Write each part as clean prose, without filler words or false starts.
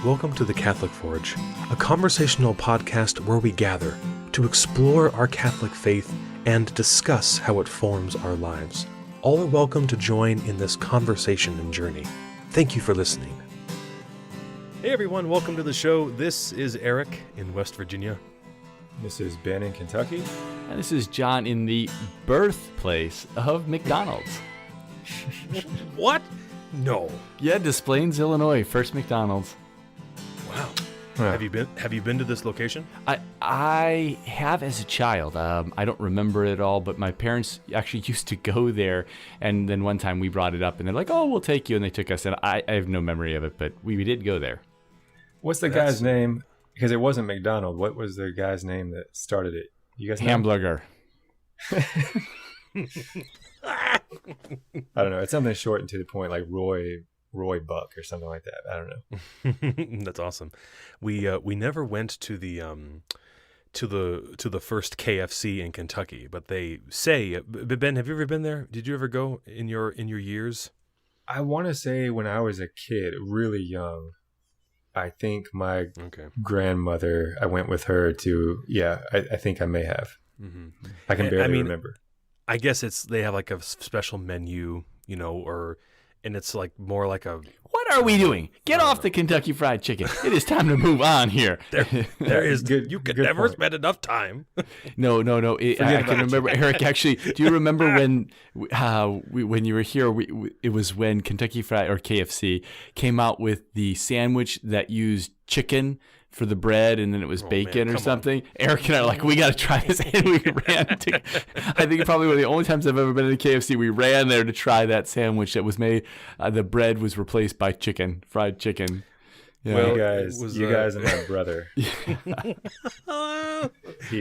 Welcome to the Catholic Forge, a conversational podcast where we gather to explore our Catholic faith and discuss how it forms our lives. All are welcome to join in this conversation and journey. Thank you for listening. Hey everyone, welcome to the show. This is Eric in West Virginia. This is Ben in Kentucky. And this is John in the birthplace of McDonald's. What? No. Yeah, Des Plaines, Illinois, first McDonald's. Wow. Huh. Have you been to this location? I have as a child. I don't remember it all, but my parents actually used to go there. And then one time we brought it up, and they're like, "Oh, we'll take you," and they took us. And I have no memory of it, but we did go there. What's the guy's name? Because it wasn't McDonald. What was the guy's name that started it? You guys know? Hamburger. I don't know. It's something short and to the point, like Roy Buck or something like that. I don't know. That's awesome. We never went to the first KFC in Kentucky, but they say, Ben, have you ever been there? Did you ever go in your years? I want to say when I was a kid, really young, I think my grandmother, I went with her to, I think I may have. Mm-hmm. I can barely remember. I guess they have like a special menu, and it's like more like a... What are we doing? Get off the Kentucky Fried Chicken. It is time to move on here. There is good. You could good never point. spend enough time. No. I can remember, Eric, actually, do you remember when you were here, it was when Kentucky Fried or KFC came out with the sandwich that used chicken for the bread, and then it was bacon or something. Eric and I are like, we got to try this, and we ran to, I think probably one of the only times I've ever been to KFC, we ran there to try that sandwich that was made, the bread was replaced by fried chicken. Yeah. Well, you guys and my brother. He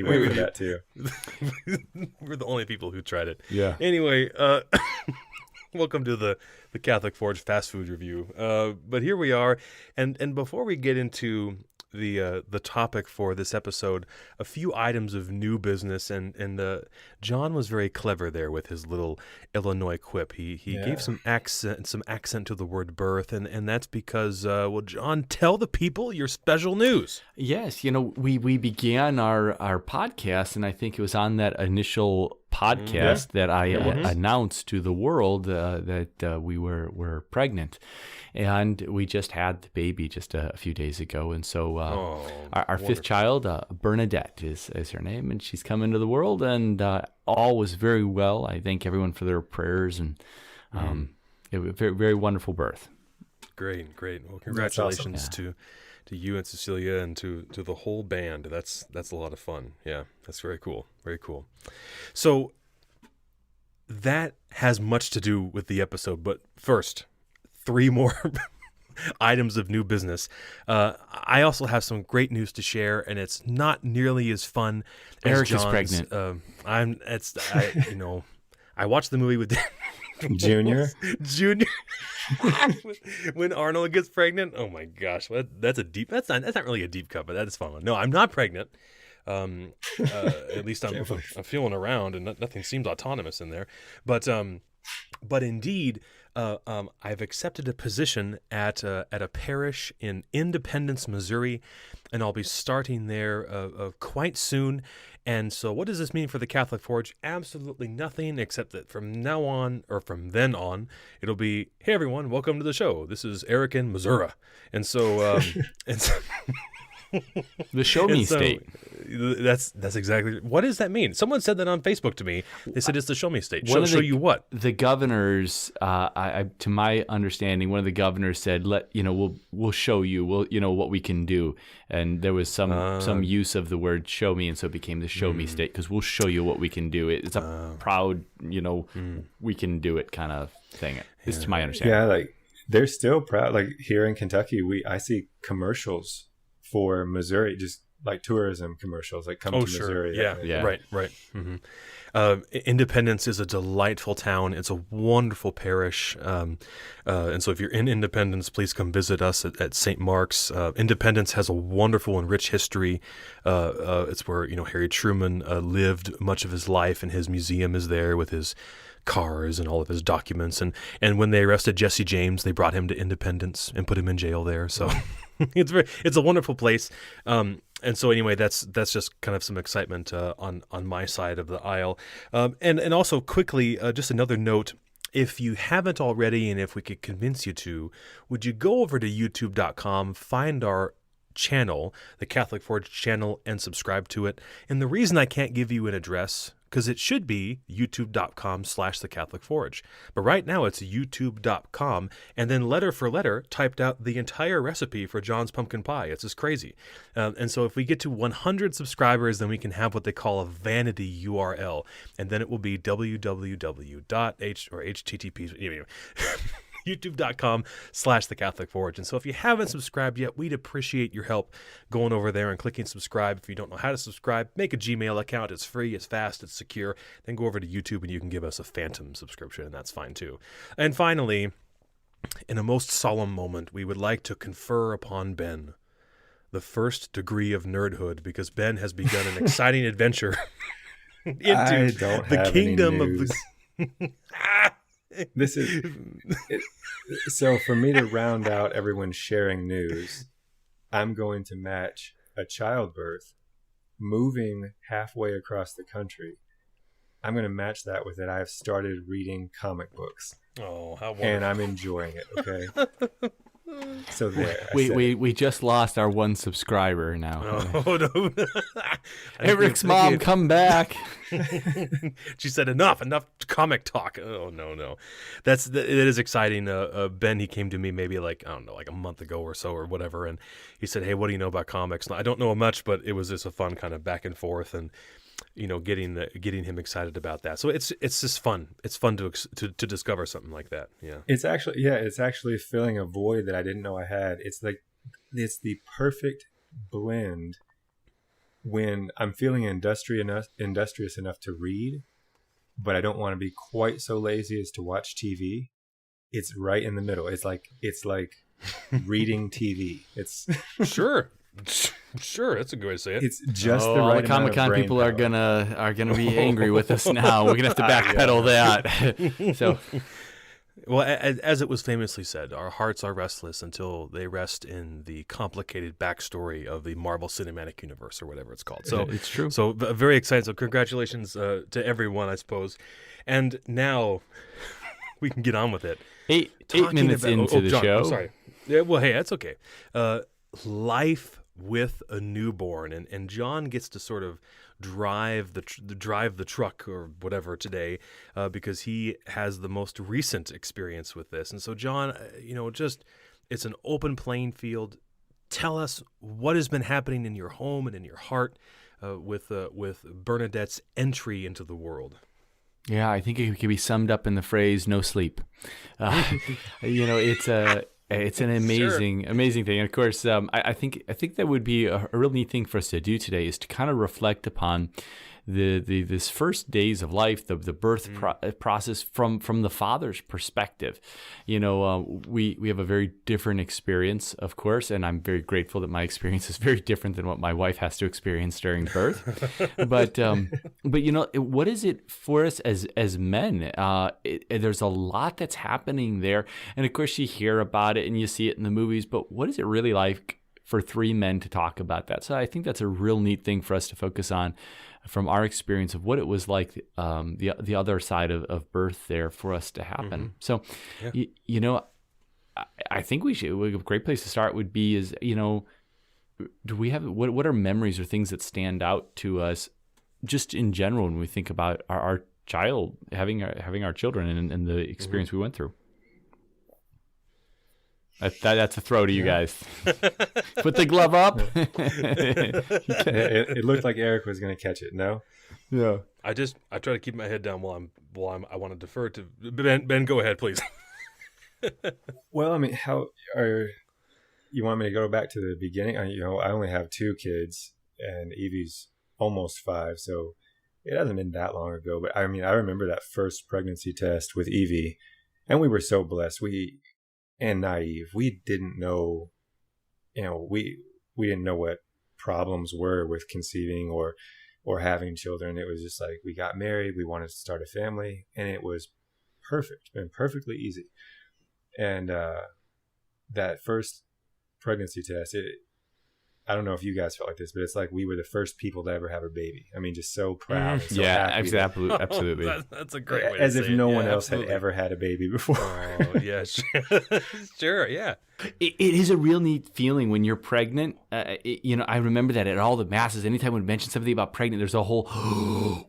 went for that too. We're the only people who tried it. Yeah. Anyway, welcome to the Catholic Forge fast food review. But here we are, and before we get into the topic for this episode, a few items of new business, and John was very clever there with his little Illinois quip. He gave some accent to the word birth, and that's because John, tell the people your special news. Yes, we began our podcast, and I think it was on that initial podcast that I announced to the world that we were pregnant, and we just had the baby just a few days ago, and so our fifth child, Bernadette is her name, and she's come into the world, and all was very well. I thank everyone for their prayers, and it was a very, very wonderful birth. Great. Well, congratulations to you and Cecilia and to the whole band. That's a lot of fun. Yeah, that's very cool. Very cool. So that has much to do with the episode, but first, 3 more items of new business. I also have some great news to share, and it's not nearly as fun as Eric John's. is pregnant. I watched the movie with Junior. When Arnold gets pregnant. Oh my gosh, that's not really a deep cut, but that is fun. No, I'm not pregnant. At least I'm feeling around, and nothing seems autonomous in there. But indeed, I've accepted a position at a parish in Independence, Missouri, and I'll be starting there quite soon. And so what does this mean for the Catholic Forge? Absolutely nothing, except that from then on, it'll be, hey everyone, welcome to the show. This is Eric in Missouri. And so, The show me state. That's exactly. What does that mean? Someone said that on Facebook to me. They said it's the show me state. Show you what? The governors, to my understanding, one of the governors said, we'll show you, what we can do. And there was some use of the word show me, and so it became the show me state, because we'll show you what we can do. It's a proud, we can do it kind of thing. It's to my understanding. Yeah, like they're still proud. Like here in Kentucky, I see commercials for Missouri, just like tourism commercials, like come to Missouri. Yeah. Right. Mm-hmm. Independence is a delightful town. It's a wonderful parish. And so if you're in Independence, please come visit us at St. Mark's. Independence has a wonderful and rich history. It's where, Harry Truman lived much of his life, and his museum is there with his cars and all of his documents. And when they arrested Jesse James, they brought him to Independence and put him in jail there. So it's a wonderful place. And so anyway, that's just kind of some excitement on my side of the aisle. And also quickly, just another note. If you haven't already, and if we could convince you to, would you go over to youtube.com, find our channel, the Catholic Forge channel, and subscribe to it. And the reason I can't give you an address, because it should be youtube.com/the Catholic Forge. But right now it's youtube.com, and then letter for letter typed out the entire recipe for John's pumpkin pie. It's just crazy. And so if we get to 100 subscribers, then we can have what they call a vanity URL, and then it will be http youtube.com/the Catholic Forge. And so if you haven't subscribed yet, we'd appreciate your help going over there and clicking subscribe. If you don't know how to subscribe, make a Gmail account. It's free, it's fast, it's secure. Then go over to YouTube and you can give us a phantom subscription, and that's fine too. And finally, in a most solemn moment, we would like to confer upon Ben the first degree of nerdhood, because Ben has begun an exciting adventure into the kingdom of the... This is so for me to round out everyone's sharing news. I'm going to match a childbirth moving halfway across the country. I'm going to match that with that I've started reading comic books. Oh, how wonderful. And I'm enjoying it. Okay. So there. We just lost our one subscriber now. Oh no! Eric's mom, come back. She said enough comic talk. Oh no. It is exciting. Ben, he came to me maybe like a month ago or so or whatever, and he said, "Hey, what do you know about comics?" And I don't know much, but it was just a fun kind of back and forth, and getting him excited about that. So it's just fun. It's fun to discover something like that. Yeah. It's actually filling a void that I didn't know I had. It's the perfect blend when I'm feeling industrious enough to read, but I don't want to be quite so lazy as to watch TV. It's right in the middle. It's like reading TV. It's Sure, that's a good way to say it. It's just the right the Comic-Con people power. are gonna be angry with us now. We're gonna have to backpedal that. So, well, as it was famously said, our hearts are restless until they rest in the complicated backstory of the Marvel Cinematic Universe, or whatever it's called. So it's true. So very excited. So congratulations to everyone, I suppose. And now we can get on with it. 8 minutes into the John, show. I'm sorry. Yeah, well, hey, that's okay. Life with a newborn, and John gets to sort of drive the truck or whatever today, because he has the most recent experience with this. And so John, it's an open playing field. Tell us what has been happening in your home and in your heart with Bernadette's entry into the world. Yeah, I think it can be summed up in the phrase "no sleep." It's an amazing thing. And of course, I think that would be a real neat thing for us to do today, is to kind of reflect upon this first days of life, the birth process from the father's perspective. We have a very different experience, of course, and I'm very grateful that my experience is very different than what my wife has to experience during birth. But what is it for us as men? There's a lot that's happening there, and of course you hear about it and you see it in the movies. But what is it really like for three men to talk about that? So I think that's a real neat thing for us to focus on, from our experience of what it was like, the other side of birth there for us to happen. Mm-hmm. So, yeah. I think a great place to start would be do we have, what are memories or things that stand out to us just in general when we think about our child, having our children and the experience we went through? That's a throw to you guys. Put the glove up. It looked like Eric was going to catch it. No. Yeah. I try to keep my head down while I want to defer to Ben. Ben, go ahead, please. Well, I mean, you want me to go back to the beginning? I only have two kids, and Evie's almost 5, so it hasn't been that long ago. But I mean, I remember that first pregnancy test with Evie, and we were so blessed. And naive. We didn't know, we didn't know what problems were with conceiving or having children. It was just like, we got married, we wanted to start a family, and it was perfect and perfectly easy. And that first pregnancy test, I don't know if you guys felt like this, but it's like we were the first people to ever have a baby. I mean, just so proud. And so happy absolutely. That's a great way as to if say no it. one Yeah, else absolutely. had ever had a baby before. Oh, yeah, sure, yeah. It is a real neat feeling when you're pregnant. I remember that at all the masses, anytime we mention something about pregnant, there's a whole,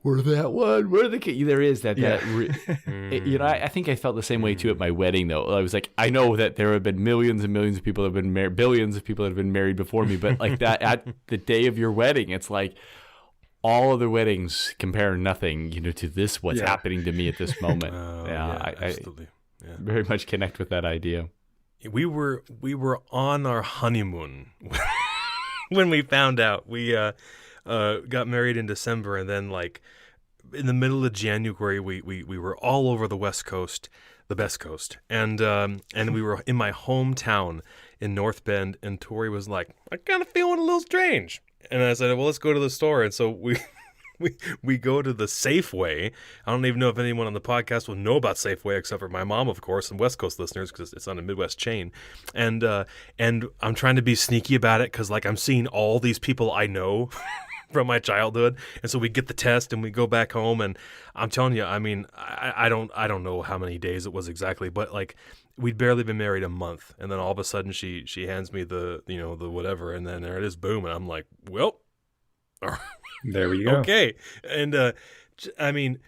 we're that one, we're the kid. There is that. Yeah. I think I felt the same way too at my wedding, though. I was like, I know that there have been millions and millions of people that have been married, billions of people that have been married before me, but like that at the day of your wedding, it's like all of the weddings compare nothing, to this, what's happening to me at this moment. Absolutely. I very much connect with that idea. We were on our honeymoon when we found out. We got married in December, and then like in the middle of January, we were all over the West Coast, the best coast, and we were in my hometown in North Bend, and Tori was like, "I'm kind of feeling a little strange," and I said, "Well, let's go to the store," and so we go to the Safeway. I don't even know if anyone on the podcast will know about Safeway except for my mom, of course, and West Coast listeners because it's on a Midwest chain. And I'm trying to be sneaky about it because like I'm seeing all these people I know from my childhood, and so we get the test and we go back home, and I'm telling you, I mean, I don't know how many days it was exactly, but like we'd barely been married a month, and then all of a sudden she hands me the the whatever, and then there it is, boom, and I'm like, well. There we go. Okay. And I mean,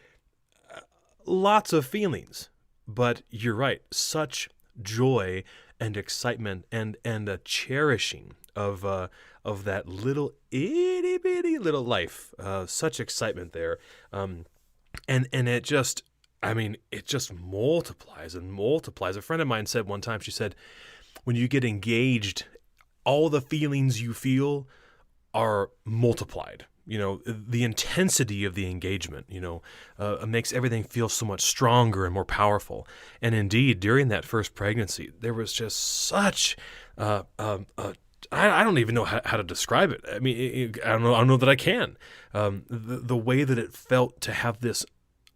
lots of feelings, but you're right. Such joy and excitement and a cherishing of that little itty bitty little life. Such excitement there. And it just, I mean, it just multiplies and multiplies. A friend of mine said one time, she said, when you get engaged, all the feelings you feel are multiplied. The intensity of the engagement, makes everything feel so much stronger and more powerful. And indeed, during that first pregnancy, there was just such, I don't even know how to describe it. I mean, I don't know that I can. The way that it felt to have this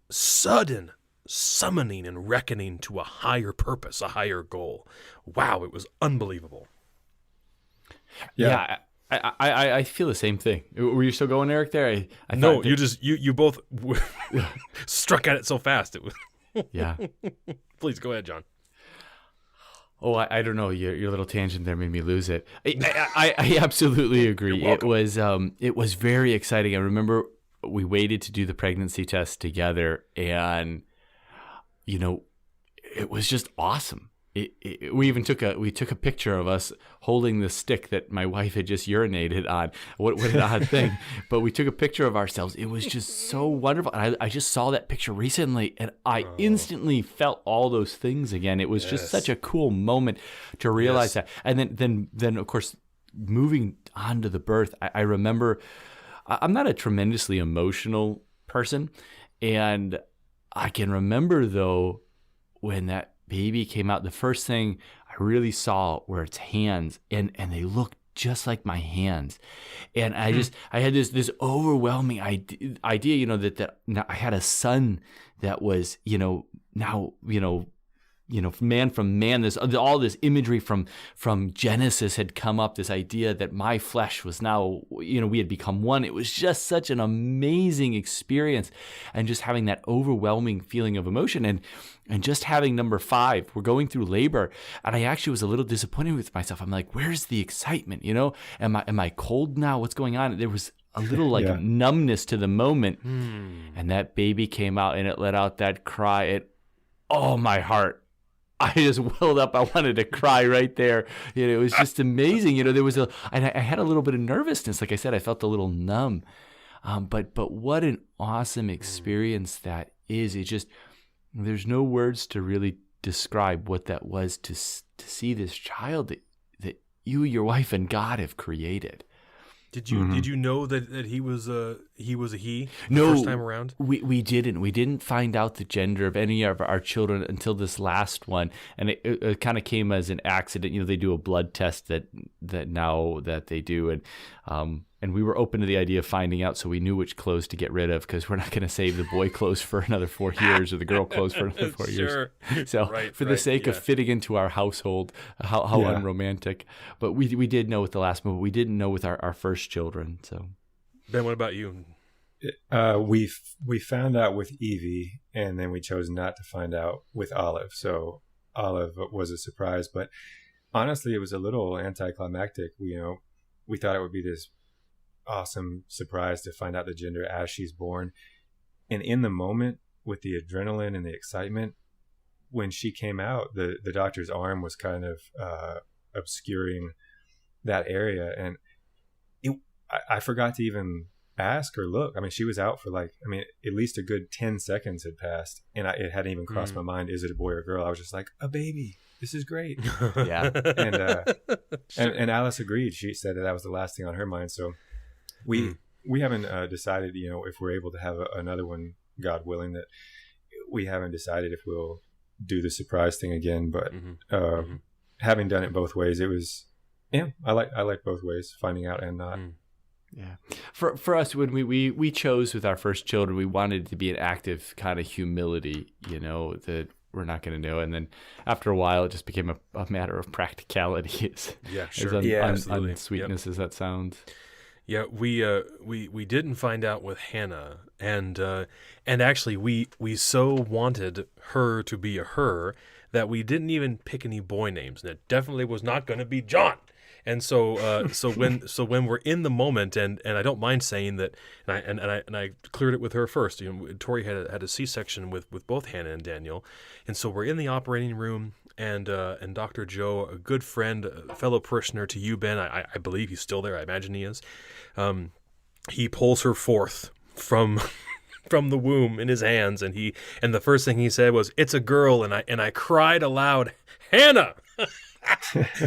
sudden summoning and reckoning to a higher purpose, a higher goal. Wow, it was unbelievable. Yeah. I feel the same thing. Were you still going, Eric? There, No, you both struck at it so fast. It was yeah. Please go ahead, John. Oh, I don't know. Your little tangent there made me lose it. I absolutely agree. It was very exciting. I remember we waited to do the pregnancy test together, and it was just awesome. We even took a picture of us holding the stick that my wife had just urinated on. What an odd thing! But we took a picture of ourselves. It was just so wonderful. And I just saw that picture recently, and I instantly felt all those things again. It was just such a cool moment to realize that. And then of course, moving on to the birth, I remember I'm not a tremendously emotional person, and I can remember though when that baby came out, the first thing I really saw were its hands, and they looked just like my hands. And I had this overwhelming idea, that now I had a son that was, now, man from man, all this imagery from Genesis had come up, this idea that my flesh was now, we had become one. It was just such an amazing experience, and just having that overwhelming feeling of emotion, and just having number 5, we're going through labor, and I actually was a little disappointed with myself. I'm like, where's the excitement? Am I cold now? What's going on? There was a little numbness to the moment, and that baby came out, and it let out that cry. My heart. I just welled up. I wanted to cry right there. It was just amazing. There was I had a little bit of nervousness. Like I said, I felt a little numb. But what an awesome experience that is. It just, there's no words to really describe what that was to see this child that you, your wife, and God have created. Did you know that he was a he No, first time around? We didn't. We didn't find out the gender of any of our children until this last one, and it kind of came as an accident. You know, they do a blood test that now that they do, and we were open to the idea of finding out, so we knew which clothes to get rid of, because we're not going to save the boy clothes for another 4 years or the girl clothes for another 4 years. So for the sake of fitting into our household, how unromantic. But we did know with the last movie. We didn't know with our first children. So Ben, what about you? We found out with Evie, and then we chose not to find out with Olive. So Olive was a surprise, but honestly, it was a little anticlimactic. We thought it would be this awesome surprise to find out the gender as she's born, and in the moment with the adrenaline and the excitement, when she came out, the doctor's arm was kind of obscuring that area, and I forgot to even ask or look. I mean, she was out for at least a good 10 seconds had passed, and it hadn't even crossed my mind, is it a boy or a girl? I was just like, a baby, this is great. Yeah. And Alice agreed. She said that was the last thing on her mind. So we haven't decided, if we're able to have another one, God willing, that we haven't decided if we'll do the surprise thing again. But having done it both ways, it was, I like both ways, finding out and not. Yeah. For us, when we chose with our first children, we wanted it to be an active kind of humility, that we're not going to know. And then after a while, it just became a matter of practicality. As unsweetness as that sounds. Yeah, we didn't find out with Hannah, and actually we so wanted her to be a her that we didn't even pick any boy names, and it definitely was not going to be John. And so when we're in the moment, and I don't mind saying that, and I cleared it with her first. Tori had a C-section with both Hannah and Daniel, and so we're in the operating room, and Dr. Joe, a good friend, a fellow parishioner to you, Ben, I believe he's still there. I imagine he is. He pulls her forth from the womb in his hands, and the first thing he said was, "It's a girl," and I cried aloud, "Hannah!"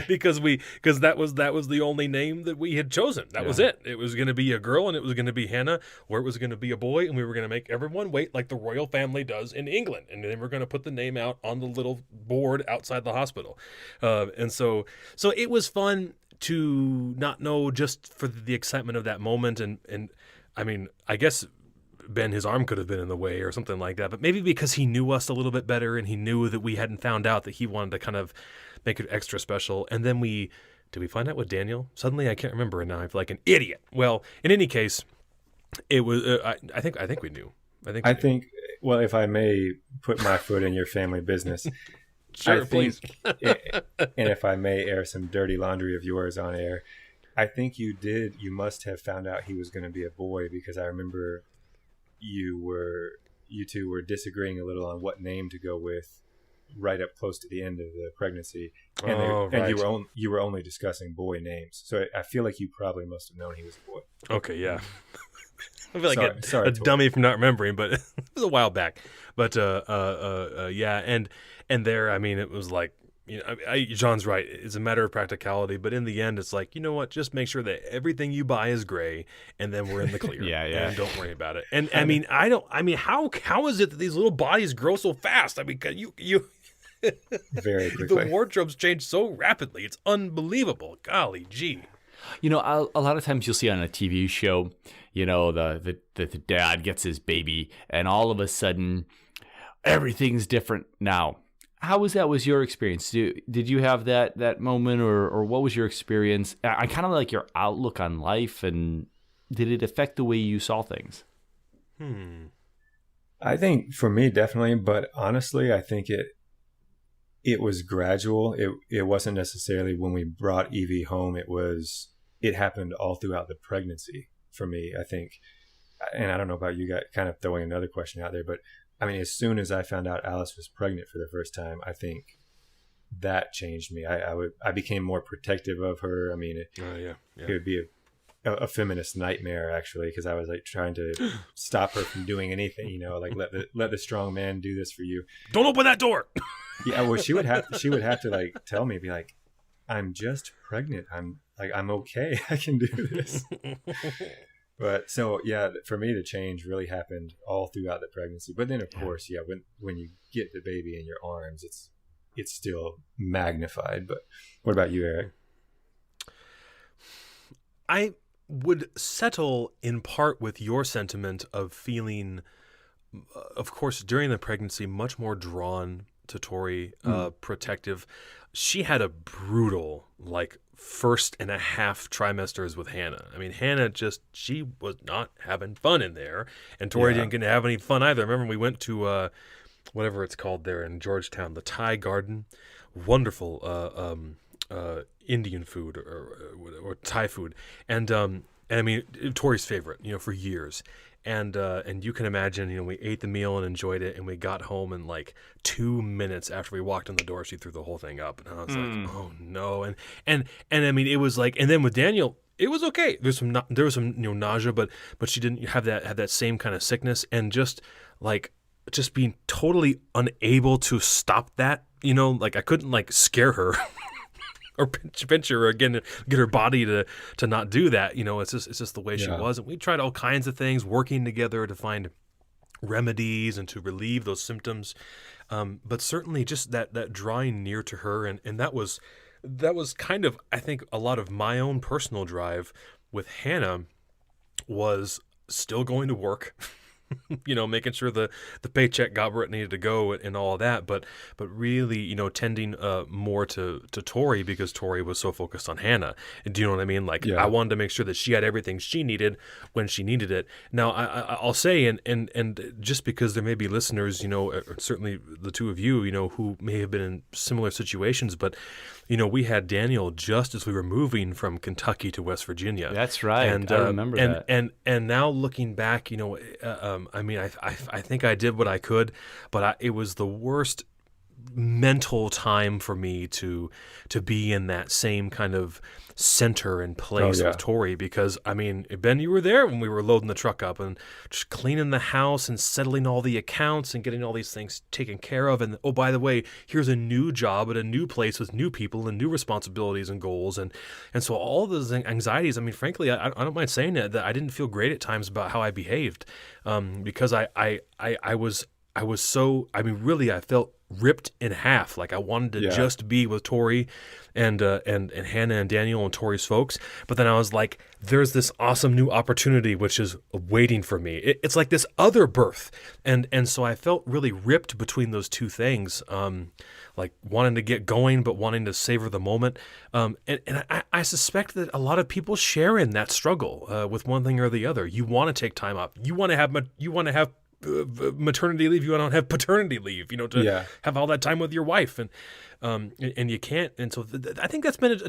because that was the only name that we had chosen. That was it. It was going to be a girl, and it was going to be Hannah, or it was going to be a boy, and we were going to make everyone wait like the royal family does in England, and then we're going to put the name out on the little board outside the hospital. And so it was fun to not know, just for the excitement of that moment, and I mean, I guess Ben, his arm could have been in the way or something like that, but maybe because he knew us a little bit better, and he knew that we hadn't found out, that he wanted to kind of make it extra special. And then did we find out with Daniel? Suddenly I can't remember, and now I feel like an idiot. Well, in any case, it was I think we knew. I think, well, if I may put my foot in your family business, sure, please. And if I may air some dirty laundry of yours on air, I think you must have found out he was going to be a boy, because I remember you two were disagreeing a little on what name to go with right up close to the end of the pregnancy, and you were only discussing boy names. So I feel like you probably must have known he was a boy. Okay, yeah. I feel like a dummy for not remembering, but it was a while back. But yeah, and there, I mean, it was like, John's right. It's a matter of practicality, but in the end, it's like, you know what? Just make sure that everything you buy is gray, and then we're in the clear. Yeah. And don't worry about it. And I mean, how is it that these little bodies grow so fast? I mean, you very quickly. The wardrobes change so rapidly. It's unbelievable. Golly gee. A lot of times you'll see on a TV show, the dad gets his baby, and all of a sudden everything's different now. How was your experience? Did you have that moment, or what was your experience? I kind of like your outlook on life, and did it affect the way you saw things? I think for me, definitely, but honestly, I think it was gradual. It wasn't necessarily when we brought Evie home. It happened all throughout the pregnancy for me, I think. And I don't know about you guys, kind of throwing another question out there, but I mean, as soon as I found out Alice was pregnant for the first time, I think that changed me. I became more protective of her. I mean, it would be a feminist nightmare, actually, because I was like trying to stop her from doing anything. Like let the strong man do this for you. Don't open that door. Yeah, well, she would have to like tell me, be like, I'm just pregnant. like I'm okay. I can do this. But so yeah, for me the change really happened all throughout the pregnancy. But then of course, yeah, when you get the baby in your arms, it's still magnified. But what about you, Eric? I would settle in part with your sentiment of feeling, of course, during the pregnancy, much more drawn to Tori, protective. She had a brutal, like, 1.5 trimesters with Hannah. I mean, Hannah she was not having fun in there, and Tori didn't get to have any fun either. Remember, we went to whatever it's called there in Georgetown, the Thai Garden. Wonderful Indian food or Thai food, and I mean, Tori's favorite, for years. And you can imagine, we ate the meal and enjoyed it, and we got home, and like 2 minutes after we walked in the door, she threw the whole thing up, and I was like, oh no, and I mean, it was like, and then with Daniel, it was okay. There was some nausea, but she didn't have that same kind of sickness, and just being totally unable to stop that, like I couldn't like scare her. Or pinch her again, get her body to not do that. It's just the way she was. And we tried all kinds of things, working together to find remedies and to relieve those symptoms. But certainly just that drawing near to her, and that was kind of, I think, a lot of my own personal drive with Hannah was still going to work. Making sure the paycheck got where it needed to go and all of that, but really, tending more to Tori, because Tori was so focused on Hannah. Do you know what I mean? Like, I wanted to make sure that she had everything she needed when she needed it. Now, I'll say, and just because there may be listeners, certainly the two of you, who may have been in similar situations, but we had Daniel just as we were moving from Kentucky to West Virginia. That's right. And I remember that. And now looking back, I mean, I think I did what I could, but it was the worst mental time for me to be in that same kind of center and place with Tori, because I mean, Ben, you were there when we were loading the truck up and just cleaning the house and settling all the accounts and getting all these things taken care of. And oh, by the way, here's a new job at a new place with new people and new responsibilities and goals. And so all those anxieties, I mean, frankly, I don't mind saying that I didn't feel great at times about how I behaved, because I was so, I mean, really, I felt ripped in half. Like I wanted to just be with Tori and Hannah and Daniel and Tori's folks. But then I was like, there's this awesome new opportunity which is waiting for me. It's like this other birth. And so I felt really ripped between those two things. Like wanting to get going, but wanting to savor the moment. And I suspect that a lot of people share in that struggle with one thing or the other. You want to take time up. You want to have maternity leave. You want to have paternity leave, to have all that time with your wife, and you can't. And so I think that's been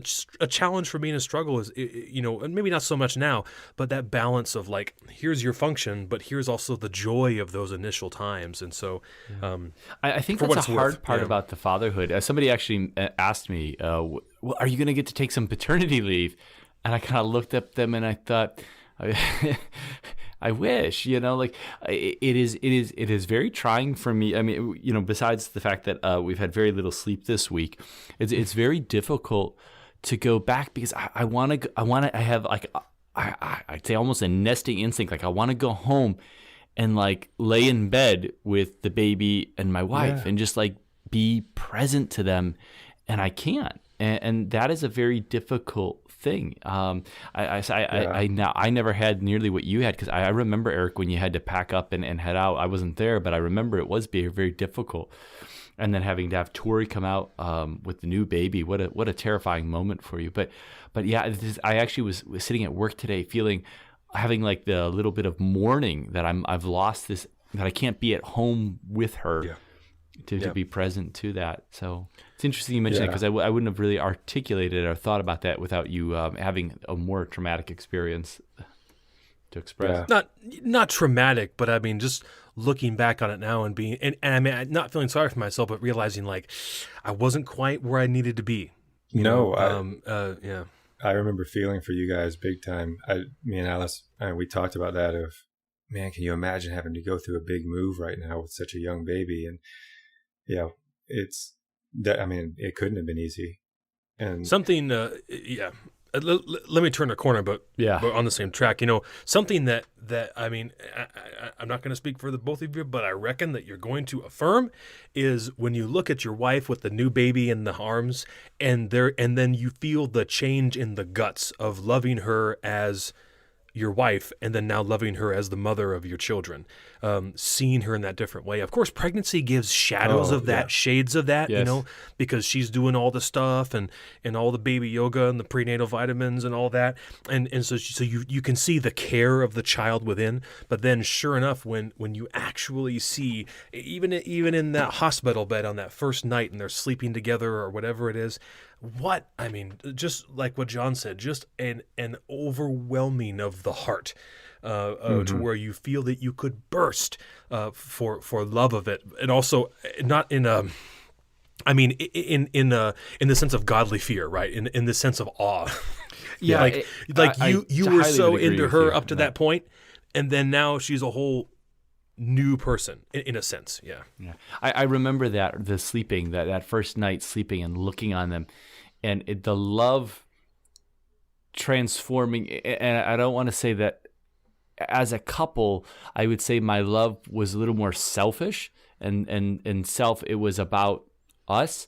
a challenge for me and a struggle is, and maybe not so much now, but that balance of like, here's your function, but here's also the joy of those initial times. And so I think that's a hard part about the fatherhood. Somebody actually asked me, well, are you going to get to take some paternity leave? And I kind of looked at them and I thought, I wish, like it is very trying for me. I mean, besides the fact that we've had very little sleep this week, it's very difficult to go back because I have like, I'd say almost a nesting instinct. Like I want to go home and like lay in bed with the baby and my wife and just like be present to them. And I can't. And that is a very difficult thing. I never had nearly what you had, because I remember, Eric, when you had to pack up and head out. I wasn't there, but I remember it was very, very difficult. And then having to have Tori come out with the new baby, what a terrifying moment for you. But yeah, I actually was sitting at work today having like the little bit of mourning that I've lost this, that I can't be at home with her. Yeah. To be present to that. So it's interesting you mentioned it, because I wouldn't have really articulated or thought about that without you having a more traumatic experience to express. Not traumatic, but I mean, just looking back on it now and being, and I mean, not feeling sorry for myself, but realizing like I wasn't quite where I needed to be. I remember feeling for you guys big time. Me and Alice, we talked about that of, man, can you imagine having to go through a big move right now with such a young baby? And it's that. I mean, it couldn't have been easy. And something, let me turn a corner, but on the same track. Something that I mean, I'm not going to speak for the both of you, but I reckon that you're going to affirm is when you look at your wife with the new baby in the arms, and then you feel the change in the guts of loving her as your wife, and then now loving her as the mother of your children, seeing her in that different way. Of course, pregnancy gives shadows of that, shades of that, because she's doing all the stuff and all the baby yoga and the prenatal vitamins and all that. And so you can see the care of the child within, but then sure enough, when you actually see, even in that hospital bed on that first night and they're sleeping together or whatever it is, just like what John said, just an overwhelming of the heart, to where you feel that you could burst for love of it, and also not in a, in the sense of godly fear, right? In the sense of awe. Yeah, you were so into her up to that point, and then now she's a whole new person in a sense. Yeah. I remember the sleeping, that first night sleeping and looking on them, and the love transforming. And I don't want to say that as a couple, I would say my love was a little more selfish, and it was about us.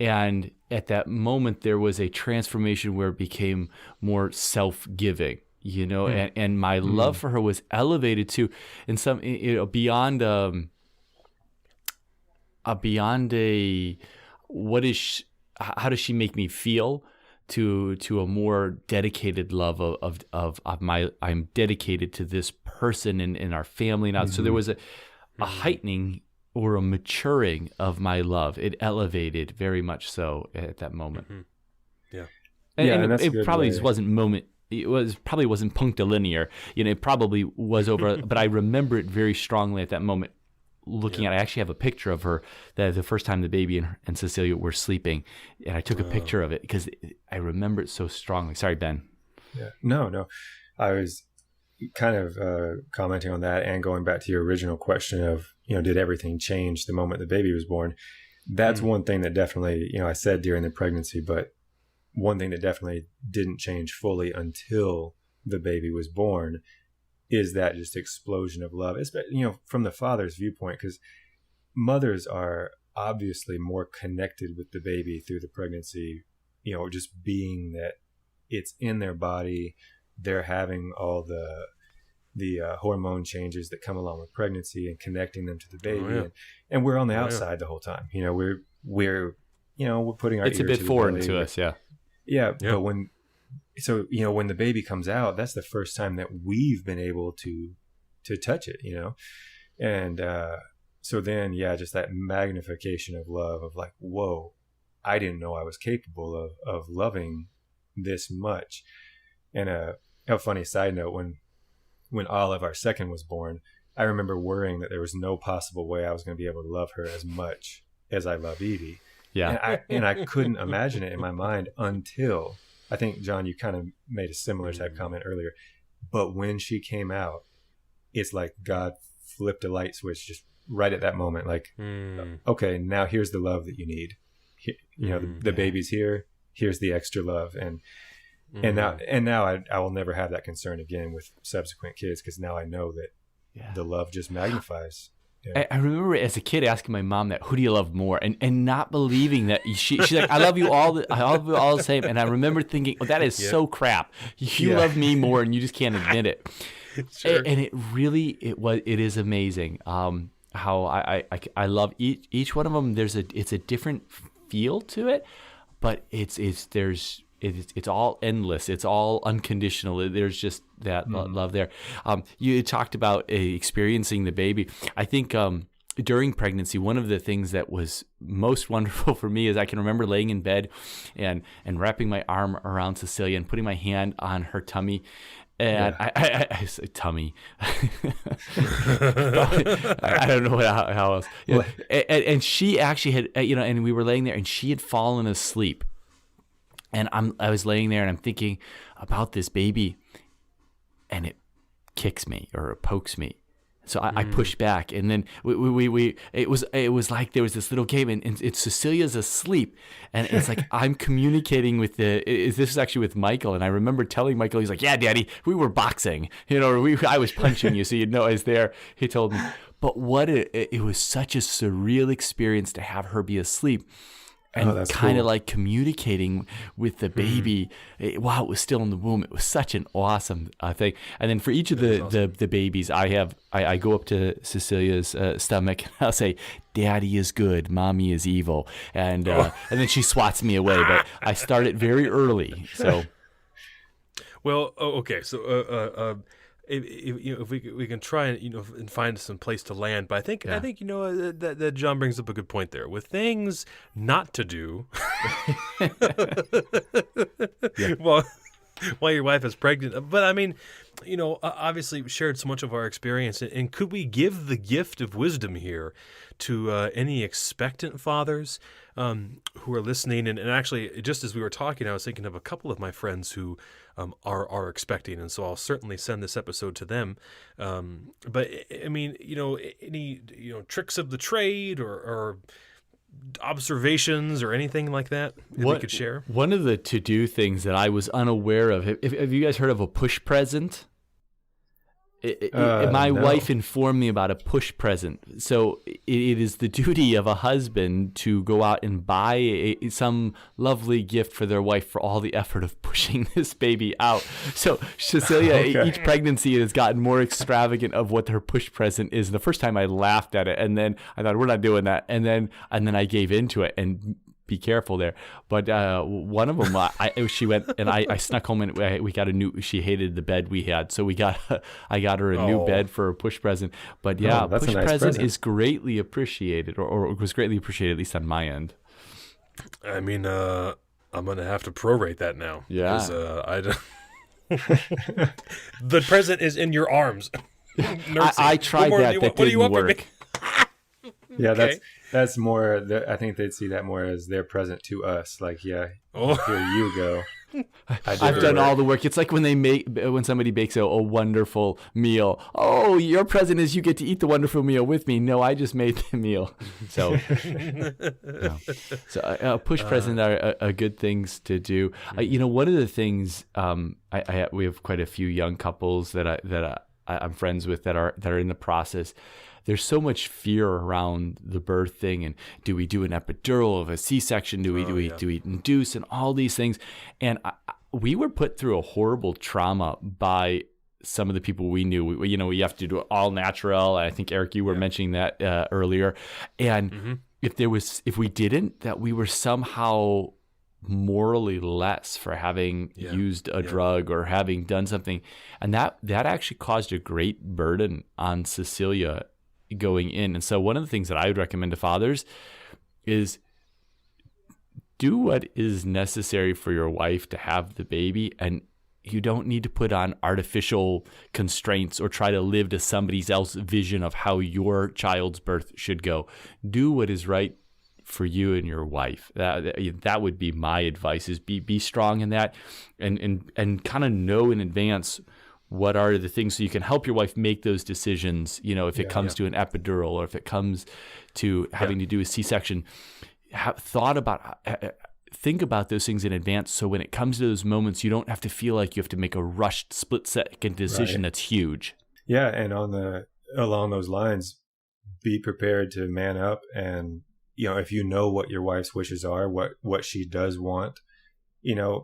And at that moment, there was a transformation where it became more self-giving. And my love for her was elevated to, in some, beyond how does she make me feel, to a more dedicated love of I'm dedicated to this person in our family now. So there was a heightening or a maturing of my love. It elevated very much so at that moment. Yeah. And it probably probably wasn't punctilinear. It probably was over, but I remember it very strongly at that moment. Looking at, I actually have a picture of her that the first time the baby and Cecilia were sleeping, and I took a picture of it because I remember it so strongly. Sorry, Ben. Yeah, no. I was kind of commenting on that and going back to your original question of, did everything change the moment the baby was born? That's one thing that definitely, I said during the pregnancy, but one thing that definitely didn't change fully until the baby was born is that just explosion of love, from the father's viewpoint, because mothers are obviously more connected with the baby through the pregnancy, just being that it's in their body, they're having all the hormone changes that come along with pregnancy and connecting them to the baby, and we're on the outside the whole time. We're putting our it's a bit foreign to us, yeah. But when the baby comes out, that's the first time that we've been able to touch it, and so then just that magnification of love of like, whoa, I didn't know I was capable of loving this much. And a funny side note, when Olive, our second, was born, I remember worrying that there was no possible way I was going to be able to love her as much as I love Evie. Yeah. And I couldn't imagine it in my mind until, I think, John, you kind of made a similar type comment earlier. But when she came out, it's like God flipped a light switch just right at that moment. Like, okay, now here's the love that you need. The baby's here. Here's the extra love. And now I will never have that concern again with subsequent kids, because now I know that the love just magnifies. Yeah. I remember as a kid asking my mom that, who do you love more, and not believing that she's like, I love you all the same. And I remember thinking, that is so crap. You love me more, and you just can't admit it. Sure. And it is amazing how I love each one of them. It's a different feel to it, but it's all endless. It's all unconditional. There's just that love there. You talked about experiencing the baby. I think during pregnancy, one of the things that was most wonderful for me is I can remember laying in bed and wrapping my arm around Cecilia and putting my hand on her tummy. And I say tummy. I don't know how else. Yeah. And she actually had, and we were laying there, and she had fallen asleep. And I was laying there and I'm thinking about this baby, and it kicks me or it pokes me. So I pushed back, and then it was like there was this little game, and Cecilia's asleep, and it's like I'm communicating with this is actually with Michael, and I remember telling Michael, he's like, yeah, Daddy, we were boxing, I was punching you, so you'd know I was there. He told me, but it was such a surreal experience to have her be asleep. And kind of like communicating with the baby while it was still in the womb. It was such an awesome thing. And then for each of the babies, I go up to Cecilia's stomach and I'll say, Daddy is good, Mommy is evil. And then she swats me away. But I start it very early. So, well, okay. So if we can try and find some place to land, but I think that John brings up a good point there with things not to do. While your wife is pregnant, but I mean, obviously we shared so much of our experience, and could we give the gift of wisdom here to any expectant fathers who are listening? And actually, just as we were talking, I was thinking of a couple of my friends who are expecting, and so I'll certainly send this episode to them. But I mean, any tricks of the trade or observations or anything like that we could share? One of the to-do things that I was unaware of. Have you guys heard of a push present? My wife informed me about a push present. So it is the duty of a husband to go out and buy some lovely gift for their wife for all the effort of pushing this baby out. So Cecilia, each pregnancy has gotten more extravagant of what her push present is. The first time I laughed at it, and then I thought, we're not doing that. And then I gave into it, and be careful there. But one of them, she went and I snuck home, and we got she hated the bed we had, so I got her a new bed for a push present. But yeah, push present is greatly appreciated, or was greatly appreciated, at least on my end. I mean, I'm gonna have to prorate that now. Yeah, the present is in your arms. I tried that. That didn't work. Yeah, okay. That's more. I think they'd see that more as their present to us. Like, here you go. I've done all the work. It's like when somebody bakes a wonderful meal. Oh, your present is you get to eat the wonderful meal with me. No, I just made the meal. So, push present are good things to do. One of the things we have quite a few young couples that I'm friends with that are in the process. There's so much fear around the birth thing, and do we do an epidural of a C-section? Do we induce, and all these things? And we were put through a horrible trauma by some of the people we knew. We have to do it all natural. I think Eric, you were mentioning that earlier. And if we didn't, that we were somehow morally less for having used a drug or having done something, and that actually caused a great burden on Cecilia going in. And so one of the things that I would recommend to fathers is do what is necessary for your wife to have the baby, and you don't need to put on artificial constraints or try to live to somebody else's vision of how your child's birth should go. Do what is right for you and your wife. That would be my advice, is be strong in that, and kind of know in advance what are the things so you can help your wife make those decisions. If it comes to an epidural, or if it comes to having to do a C-section, think about those things in advance, so when it comes to those moments, you don't have to feel like you have to make a rushed split-second decision that's huge. Yeah, and along those lines, be prepared to man up, and if you know what your wife's wishes are, what she does want.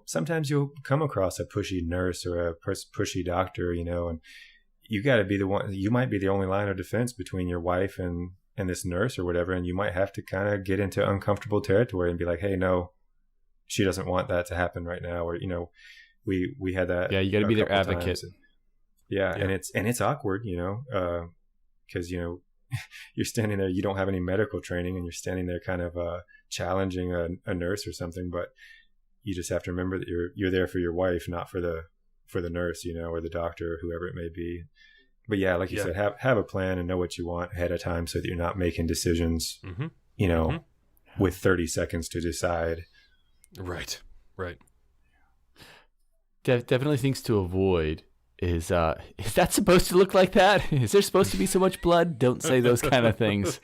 Sometimes you'll come across a pushy nurse or a pushy doctor, and you got to be the one. You might be the only line of defense between your wife and this nurse or whatever, and you might have to kind of get into uncomfortable territory and be like, hey, no, she doesn't want that to happen right now. Or, we had that. Yeah, you got to be their advocate. And it's awkward, because, you're standing there, you don't have any medical training, and you're standing there kind of challenging a nurse or something, but you just have to remember that you're there for your wife, not for the nurse, or the doctor, or whoever it may be. But like you said, have a plan and know what you want ahead of time, so that you're not making decisions, with 30 seconds to decide. Right. Definitely things to avoid. is that supposed to look like that? Is there supposed to be so much blood? Don't say those kind of things.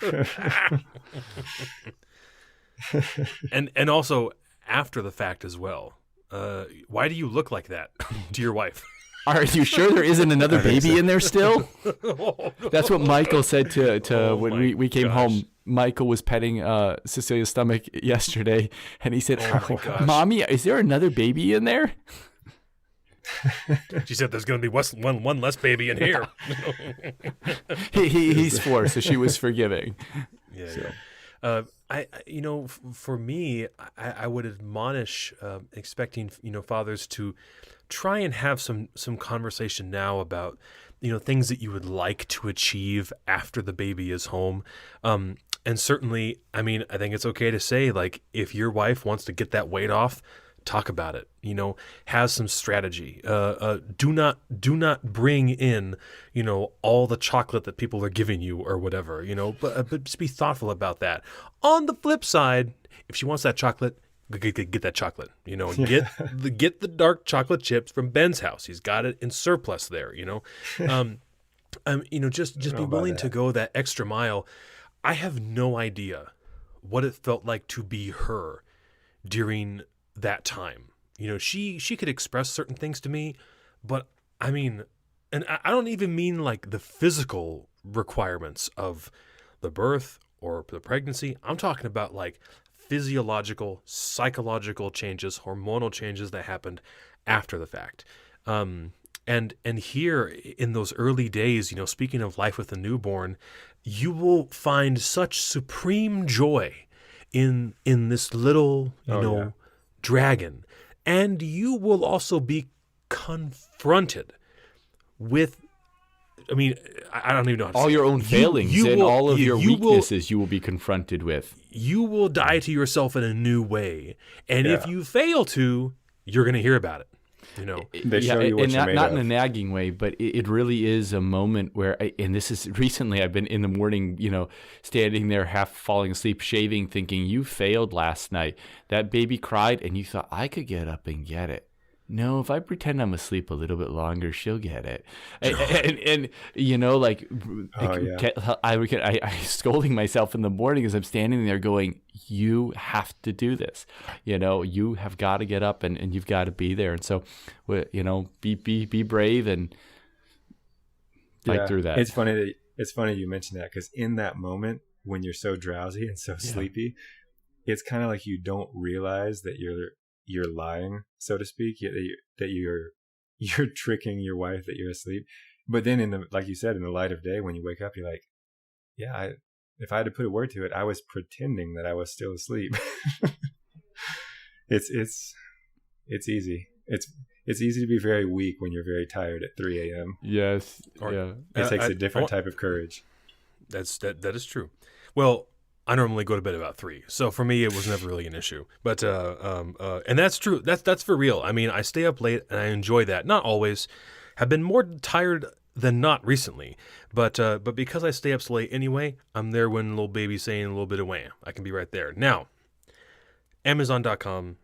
And also after the fact as well. Why do you look like that to your wife? Are you sure there isn't another baby in there still? That's what Michael said to when we came home. Michael was petting Cecilia's stomach yesterday, and he said, "Mommy, is there another baby in there?" She said, "There's going to be one less baby in here." He's 4, so she was forgiving. Yeah. So. For me, I would admonish expecting fathers to try and have some conversation now about things that you would like to achieve after the baby is home. And certainly, I think it's okay to say, like, if your wife wants to get that weight off, talk about it. Has some strategy. Do not bring in all the chocolate that people are giving you or whatever. But just be thoughtful about that. On the flip side, if she wants that chocolate, get that chocolate. Get the dark chocolate chips from Ben's house. He's got it in surplus there. Just be willing to go that extra mile. I have no idea what it felt like to be her during that time. She could express certain things to me, but and I don't even mean like the physical requirements of the birth or the pregnancy. I'm talking about like physiological, psychological changes, hormonal changes that happened after the fact. And here in those early days, speaking of life with a newborn, you will find such supreme joy in this little, dragon. And you will also be confronted with, I don't even know how to all say your it. own failings and all of your weaknesses you will be confronted with. You will die to yourself in a new way. And if you fail to, you're going to hear about it. They show you what you're made not of. in a nagging way, but it really is a moment where, and this is recently, I've been in the morning, standing there half falling asleep, shaving, thinking, you failed last night. That baby cried and you thought, I could get up and get it. No, if I pretend I'm asleep a little bit longer, she'll get it. I scolding myself in the morning as I'm standing there going, you have to do this. You have got to get up and you've got to be there. And so, be brave and fight through that. It's funny you mentioned that, because in that moment when you're so drowsy and so sleepy, it's kind of like you don't realize that you're lying, so to speak, that you're tricking your wife that you're asleep. But then like you said, in the light of day, when you wake up, you're like, if I had to put a word to it, I was pretending that I was still asleep. It's easy. It's easy to be very weak when you're very tired at 3 a.m. Yes. It takes a different type of courage. That is true. Well, I normally go to bed about 3, so for me it was never really an issue. But and that's true. That's for real. I stay up late and I enjoy that. Not always. Have been more tired than not recently. But because I stay up so late anyway, I'm there when little baby's saying a little bit of wham. I can be right there. Now, Amazon.com,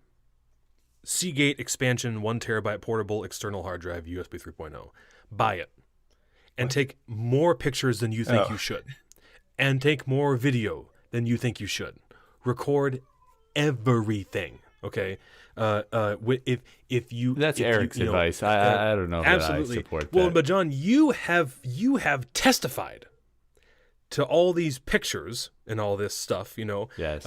Seagate expansion 1 terabyte portable external hard drive USB 3.0. Buy it and take more pictures than you think you should, and take more video than you think you should. Record everything. Okay. If you that's Eric's advice. I don't know. Absolutely. That I support well, that. but John, you have testified to all these pictures and all this stuff. Yes.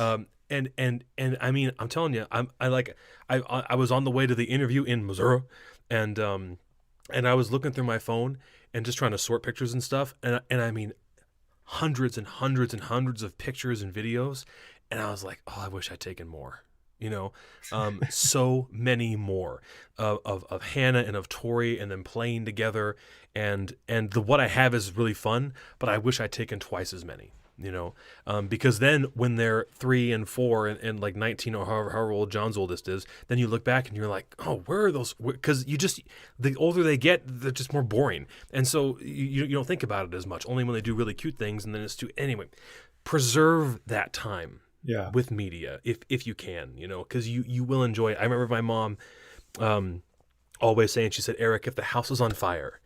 And I'm telling you, I was on the way to the interview in Missouri, and I was looking through my phone and just trying to sort pictures and stuff, and hundreds and hundreds and hundreds of pictures and videos, and I was like, I wish I'd taken more. So many more of Hannah and of Tori and them playing together, and what I have is really fun, but I wish I'd taken twice as many. Because then when they're 3 and 4 and like 19 or however old John's oldest is, then you look back and you're like, oh, where are those? Because the older they get, they're just more boring. And so you don't think about it as much, only when they do really cute things. And then anyway, preserve that time with media if you can, because you will enjoy it. I remember my mom, always saying, she said, Eric, if the house was on fire,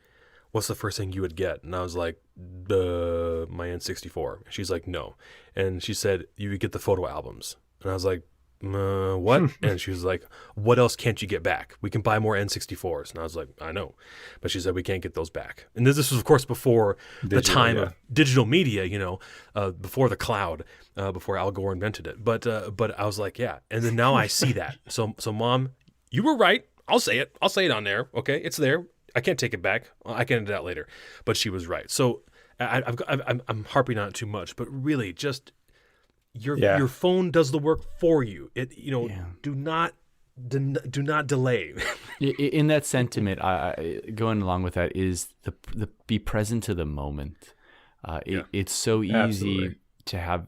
what's the first thing you would get? And I was like, my N64. She's like, no. And she said, you would get the photo albums. And I was like, what? And she was like, what else can't you get back? We can buy more N64s. And I was like, I know. But she said, we can't get those back. And this was, of course, before the time of digital media, before the cloud, before Al Gore invented it. But I was like, yeah. And then now I see that. So Mom, you were right. I'll say it. I'll say it on there. Okay, it's there. I can't take it back. I can edit that later. But she was right. So I'm harping on it too much. But really, just your phone does the work for you. Do not delay. In that sentiment, going along with that is the be present to the moment. It's so easy to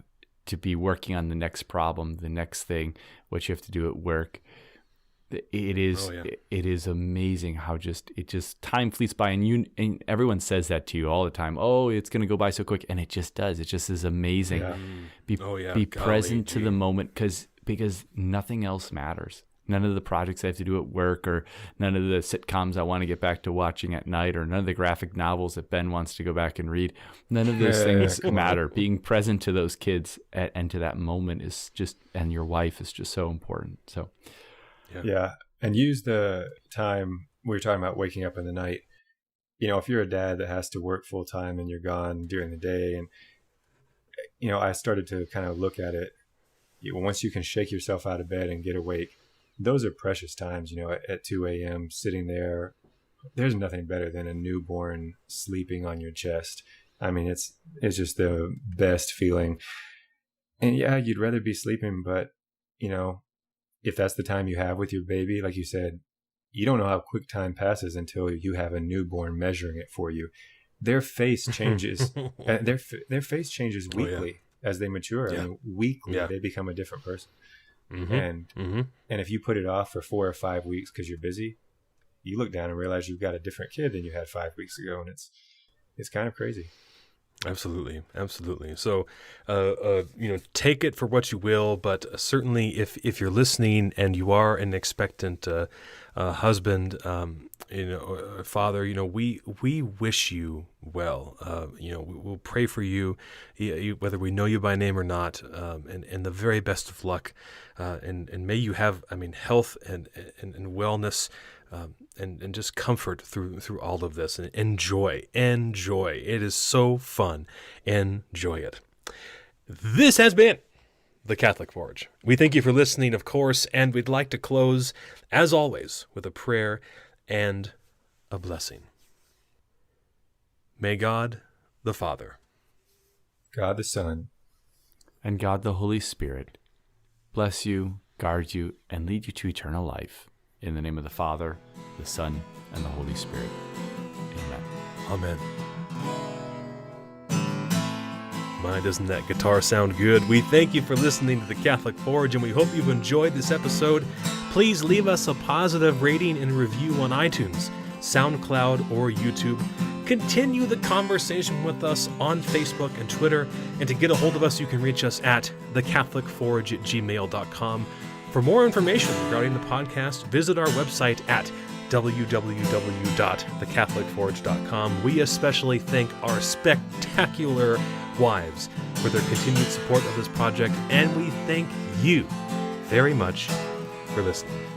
be working on the next problem, the next thing, what you have to do at work. It is amazing how just time fleets by, and everyone says that to you all the time. Oh, it's going to go by so quick, and it just does. It just is amazing. Yeah. Be present to the moment because nothing else matters. None of the projects I have to do at work, or none of the sitcoms I want to get back to watching at night, or none of the graphic novels that Ben wants to go back and read. None of those things matter. Being present to those kids and to that moment is just, and your wife is just so important. So. Yeah. And use the time we were talking about waking up in the night. If you're a dad that has to work full time and you're gone during the day, and, I started to kind of look at it. Once you can shake yourself out of bed and get awake, those are precious times, at 2 a.m. sitting there. There's nothing better than a newborn sleeping on your chest. I mean, it's just the best feeling. And yeah, you'd rather be sleeping, but, if that's the time you have with your baby, like you said, you don't know how quick time passes until you have a newborn measuring it for you. Their face changes. Their face changes weekly as they mature. Yeah. I mean, weekly they become a different person. Mm-hmm. And if you put it off for 4 or 5 weeks because you're busy, you look down and realize you've got a different kid than you had 5 weeks ago, and it's kind of crazy. Absolutely. So, take it for what you will, but certainly if you're listening and you are an expectant husband, father, we wish you well. We'll pray for you, whether we know you by name or not, and the very best of luck, and may you have, health and wellness. And just comfort through all of this, and enjoy. It is so fun. Enjoy it. This has been The Catholic Forge. We thank you for listening, of course, and we'd like to close, as always, with a prayer and a blessing. May God the Father, God the Son, and God the Holy Spirit bless you, guard you, and lead you to eternal life. In the name of the Father, the Son, and the Holy Spirit. Amen. My, doesn't that guitar sound good? We thank you for listening to The Catholic Forge, and we hope you've enjoyed this episode. Please leave us a positive rating and review on iTunes, SoundCloud, or YouTube. Continue the conversation with us on Facebook and Twitter, and to get a hold of us, you can reach us at thecatholicforge@gmail.com. For more information regarding the podcast, visit our website at www.thecatholicforge.com. We especially thank our spectacular wives for their continued support of this project, and we thank you very much for listening.